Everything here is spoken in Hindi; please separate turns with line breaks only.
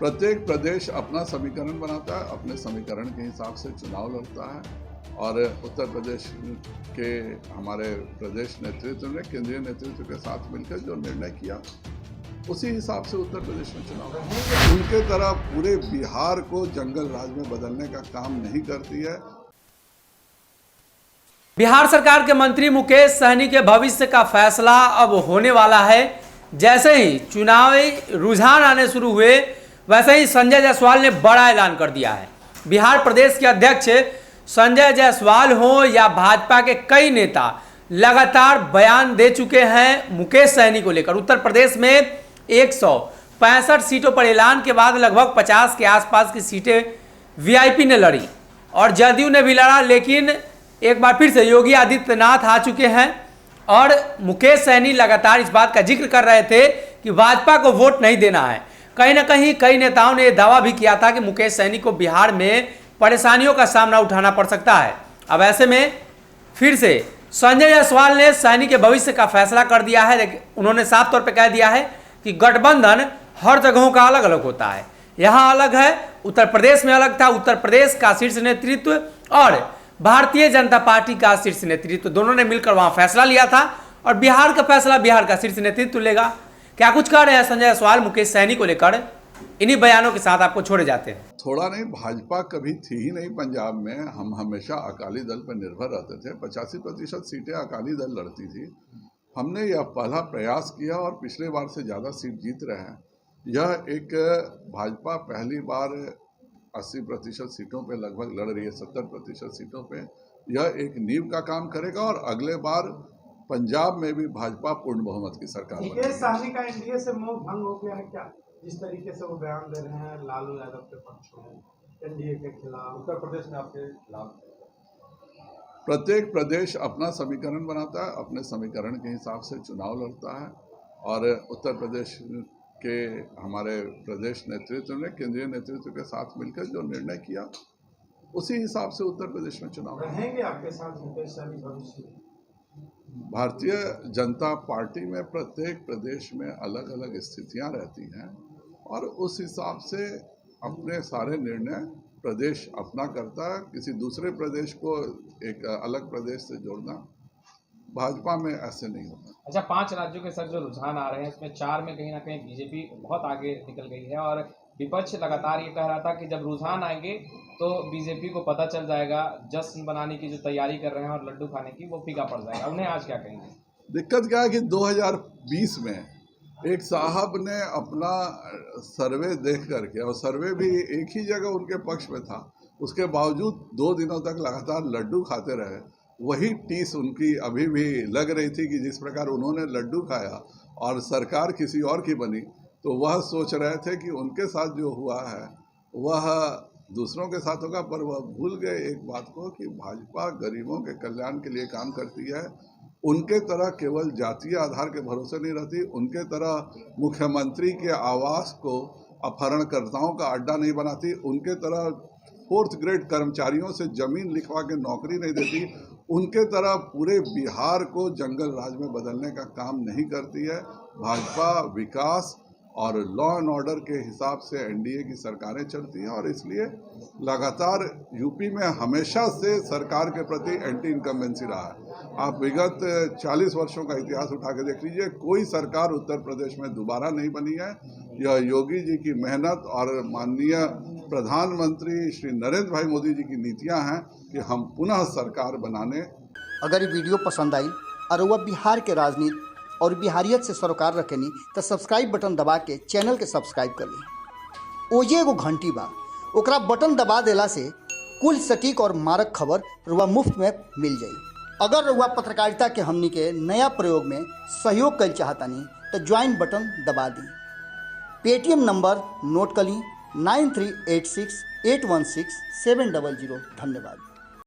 प्रत्येक प्रदेश अपना समीकरण बनाता है, अपने समीकरण के हिसाब से चुनाव लड़ता है और उत्तर प्रदेश के हमारे प्रदेश नेतृत्व ने केंद्रीय नेतृत्व के साथ मिलकर जो निर्णय किया उसी हिसाब से उत्तर प्रदेश में चुनाव उनके तरह पूरे बिहार को जंगल राज में बदलने का काम नहीं करती है।
बिहार सरकार के मंत्री मुकेश सहनी के भविष्य का फैसला अब होने वाला है। जैसे ही चुनावी रुझान आने शुरू हुए वैसे ही संजय जायसवाल ने बड़ा ऐलान कर दिया है। बिहार प्रदेश के अध्यक्ष संजय जायसवाल हो या भाजपा के कई नेता लगातार बयान दे चुके हैं मुकेश सहनी को लेकर। उत्तर प्रदेश में 165 सीटों पर ऐलान के बाद लगभग 50 के आसपास की सीटें वीआईपी ने लड़ी और जदयू ने भी लड़ा, लेकिन एक बार फिर से योगी आदित्यनाथ आ चुके हैं और मुकेश सहनी लगातार इस बात का जिक्र कर रहे थे कि भाजपा को वोट नहीं देना है। कहीं ना कहीं कई नेताओं ने यह दावा भी किया था कि मुकेश सहनी को बिहार में परेशानियों का सामना उठाना पड़ सकता है। अब ऐसे में फिर से संजय जायसवाल ने सहनी के भविष्य का फैसला कर दिया है। उन्होंने साफ तौर पर कह दिया है कि गठबंधन हर जगहों का अलग अलग होता है। यहाँ अलग है, उत्तर प्रदेश में अलग था। उत्तर प्रदेश का शीर्ष नेतृत्व और भारतीय जनता पार्टी का शीर्ष नेतृत्व दोनों ने मिलकर वहां फैसला लिया था और बिहार का फैसला बिहार का शीर्ष नेतृत्व लेगा। क्या कुछ कह रहे हैं संजय जायसवाल मुकेश सहनी को लेकर, इन्हीं बयानों के साथ आपको छोड़े जाते हैं।
थोड़ा नहीं, भाजपा कभी थी ही नहीं पंजाब में। हम हमेशा अकाली दल पर निर्भर रहते थे। 85% सीटें अकाली दल लड़ती थी। हमने यह पहला प्रयास किया और पिछले बार से ज़्यादा सीट जीत रहे हैं। यह एक भाजपा पहली बार 80% सीटों पे लगभग लड़ रही है, 70% सीटों पे। यह एक नींव का काम करेगा और अगले बार पंजाब में भी भाजपा पूर्ण बहुमत की सरकार बनेगी।
मुकेश सहनी का एनडीए से मोह भंग हो गया है क्या? जिस तरीके से वो बयान दे रहे हैं लालू यादव के पक्ष में, एनडीए के खिलाफ, उत्तर प्रदेश में आपके खिलाफ।
प्रत्येक प्रदेश अपना समीकरण बनाता है, अपने समीकरण के हिसाब से चुनाव लड़ता है और उत्तर प्रदेश के हमारे प्रदेश नेतृत्व ने केंद्रीय नेतृत्व के साथ मिलकर जो निर्णय किया उसी हिसाब से उत्तर प्रदेश में चुनाव
रहेंगे आपके साथ मुकेश सहनी भविष्य में?
भारतीय जनता पार्टी में प्रत्येक प्रदेश में अलग अलग स्थितियां रहती हैं और उस हिसाब से अपने सारे निर्णय प्रदेश अपना करता है। किसी दूसरे प्रदेश को एक अलग प्रदेश से जोड़ना भाजपा में ऐसे नहीं होता।
अच्छा, 5 राज्यों के साथ जो रुझान आ रहे हैं इसमें 4 में कहीं ना कहीं बीजेपी बहुत आगे निकल गई है और विपक्ष लगातार ये कह रहा था कि जब रुझान आएंगे तो बीजेपी को पता चल जाएगा, जश्न बनाने की जो तैयारी कर रहे हैं और लड्डू खाने की वो फीका पड़ जाएगा। उन्हें आज क्या कहेंगे?
दिक्कत क्या है कि 2020 में एक साहब ने अपना सर्वे देख करके, और सर्वे भी एक ही जगह उनके पक्ष में था, उसके बावजूद 2 दिनों तक लगातार लड्डू खाते रहे। वही टीस उनकी अभी भी लग रही थी कि जिस प्रकार उन्होंने लड्डू खाया और सरकार किसी और की बनी, तो वह सोच रहे थे कि उनके साथ जो हुआ है वह दूसरों के साथ होगा। पर वह भूल गए एक बात को कि भाजपा गरीबों के कल्याण के लिए काम करती है। उनके तरह केवल जातीय आधार के भरोसे नहीं रहती, उनके तरह मुख्यमंत्री के आवास को अपहरणकर्ताओं का अड्डा नहीं बनाती, उनके तरह 4th ग्रेड कर्मचारियों से जमीन लिखवा के नौकरी नहीं देती, उनके तरह पूरे बिहार को जंगल राज में बदलने का काम नहीं करती है। भाजपा विकास और लॉ एंड ऑर्डर के हिसाब से एनडीए की सरकारें चलती हैं और इसलिए लगातार यूपी में हमेशा से सरकार के प्रति एंटी इनकम्बेंसी रहा है। आप विगत 40 वर्षों का इतिहास उठा के देख लीजिए, कोई सरकार उत्तर प्रदेश में दोबारा नहीं बनी है। यह योगी जी की मेहनत और माननीय प्रधानमंत्री श्री नरेंद्र भाई मोदी जी की नीतियां हैं कि हम पुनः सरकार बनाने।
अगर ये वीडियो पसंद आई और वह बिहार के राजनीति और बिहारियत से सरोकार रखेनी तो सब्सक्राइब बटन दबा के चैनल के सब्सक्राइब कर ली। ओजे एगो घंटी बा, ओकरा बटन दबा देला से कुल सटीक और मारक खबर रुआ मुफ्त में मिल जाई। अगर रुआ पत्रकारिता के हमनी के नया प्रयोग में सहयोग कर चाहतानी तो ज्वाइन बटन दबा दी। पेटीएम नंबर नोट कर ली 9386 816 700। धन्यवाद।